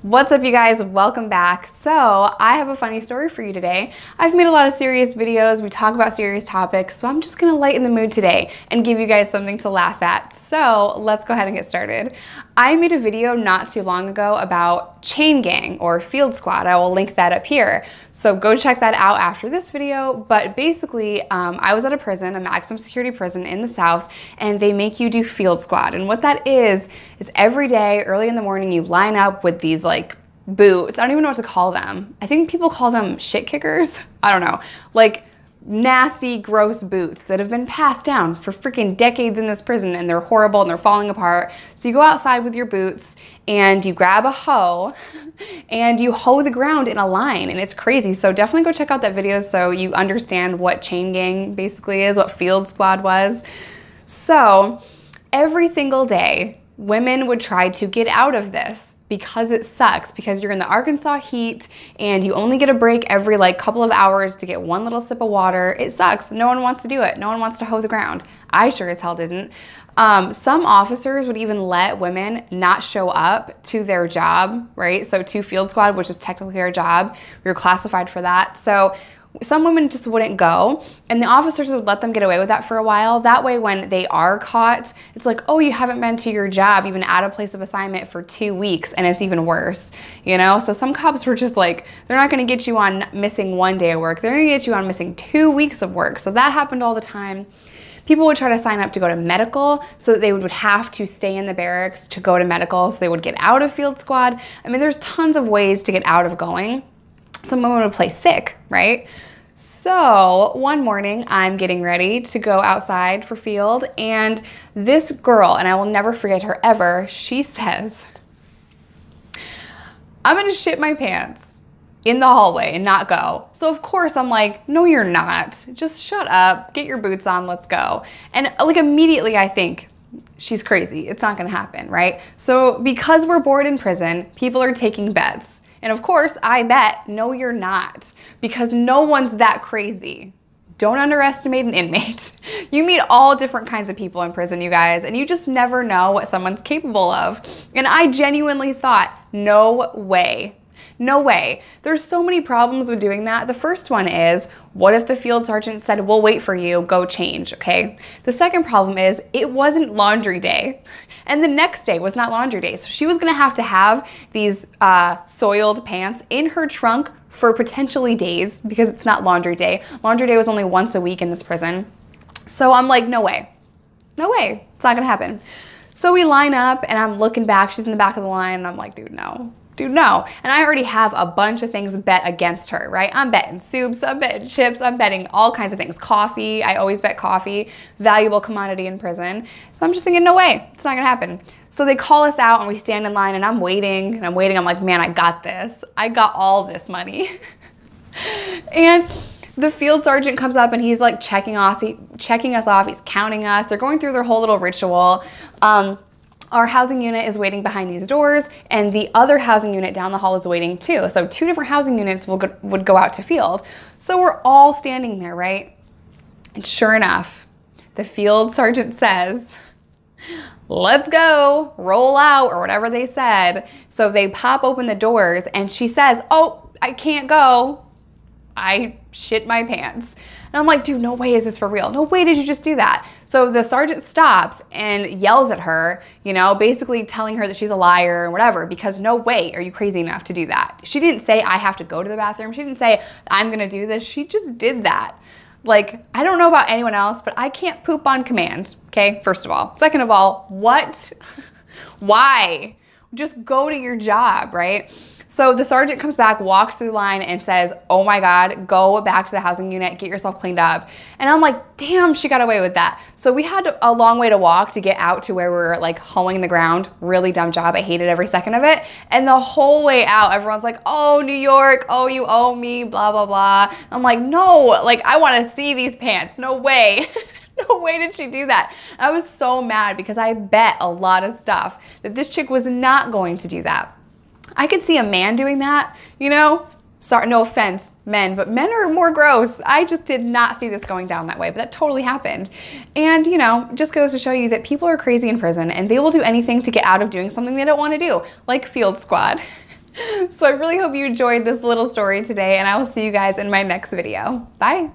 What's up, you guys? Welcome back. So I have a funny story for you today. I've made a lot of serious videos. We talk about serious topics, so I'm just gonna lighten the mood today and give you guys something to laugh at. So let's go ahead and get started. I made a video not too long ago about chain gang or field squad. I will link that up here. So go check that out after this video. But basically, I was at a prison, a maximum security prison in the South, and they make you do field squad. And what that is every day, early in the morning, you line up with these like boots. I don't even know what to call them. I think people call them shit kickers. I don't know. Like nasty, gross boots that have been passed down for freaking decades in this prison, and they're horrible and they're falling apart. So you go outside with your boots and you grab a hoe and you hoe the ground in a line, and it's crazy. So definitely go check out that video so you understand what chain gang basically is, what field squad was. So every single day, women would try to get out of this because it sucks, because you're in the Arkansas heat and you only get a break every like couple of hours to get one little sip of water. It sucks. No one wants to do it. No one wants to hoe the ground. I sure as hell didn't. Some officers would even let women not show up to their job, right? So to field squad, which is technically our job. We were classified for that. So some women just wouldn't go, and the officers would let them get away with that for a while. That way, when they are caught, it's like, oh, you haven't been to your job, even at a place of assignment for 2 weeks, and it's even worse, you know? So some cops were just like, they're not gonna get you on missing 1 day of work, they're gonna get you on missing 2 weeks of work. So that happened all the time. People would try to sign up to go to medical so that they would have to stay in the barracks to go to medical, so they would get out of field squad. I mean, there's tons of ways to get out of going. Some women would play sick, right? So one morning I'm getting ready to go outside for field, and this girl, and I will never forget her ever, she says, I'm gonna shit my pants in the hallway and not go. So of course I'm like, no, you're not. Just shut up, get your boots on, let's go. And like immediately I think, she's crazy, it's not gonna happen, right? So because we're bored in prison, people are taking bets. And of course, I bet, no, you're not, because no one's that crazy. Don't underestimate an inmate. You meet all different kinds of people in prison, you guys, and you just never know what someone's capable of. And I genuinely thought, no way. No way. There's so many problems with doing that. The first one is, what if the field sergeant said, we'll wait for you, go change, okay? The second problem is, it wasn't laundry day. And the next day was not laundry day. So she was gonna have to have these soiled pants in her trunk for potentially days because it's not laundry day. Laundry day was only once a week in this prison. So I'm like, no way. No way. It's not gonna happen. So we line up and I'm looking back. She's in the back of the line and I'm like, dude, no. Dude, no. And I already have a bunch of things bet against her, right? I'm betting soups, I'm betting chips, I'm betting all kinds of things. Coffee, I always bet coffee, valuable commodity in prison. So I'm just thinking, no way, it's not gonna happen. So they call us out and we stand in line and I'm waiting. I'm like, man, I got this. I got all this money. And the field sergeant comes up and he's like checking us off, he's counting us. They're going through their whole little ritual. Our housing unit is waiting behind these doors, and the other housing unit down the hall is waiting too. So 2 different housing units would go out to field. So we're all standing there, right? And sure enough, the field sergeant says, let's go, roll out, or whatever they said. So they pop open the doors and she says, oh, I can't go. I shit my pants. And I'm like, dude, no way is this for real. No way did you just do that. So the sergeant stops and yells at her, you know, basically telling her that she's a liar and whatever, because no way are you crazy enough to do that. She didn't say, I have to go to the bathroom. She didn't say, I'm gonna do this. She just did that. Like, I don't know about anyone else, but I can't poop on command, okay? First of all. Second of all, what? Why? Just go to your job, right? So the sergeant comes back, walks through the line and says, oh my God, go back to the housing unit, get yourself cleaned up. And I'm like, damn, she got away with that. So we had a long way to walk to get out to where we were like hoeing the ground. Really dumb job. I hated every second of it. And the whole way out, everyone's like, oh, New York, oh, you owe me, blah, blah, blah. I'm like, no, like I wanna see these pants, no way. No way did she do that. I was so mad because I bet a lot of stuff that this chick was not going to do that. I could see a man doing that, you know? Sorry, no offense, men, but men are more gross. I just did not see this going down that way, but that totally happened. And, you know, just goes to show you that people are crazy in prison and they will do anything to get out of doing something they don't want to do, like field squad. So I really hope you enjoyed this little story today, and I will see you guys in my next video. Bye.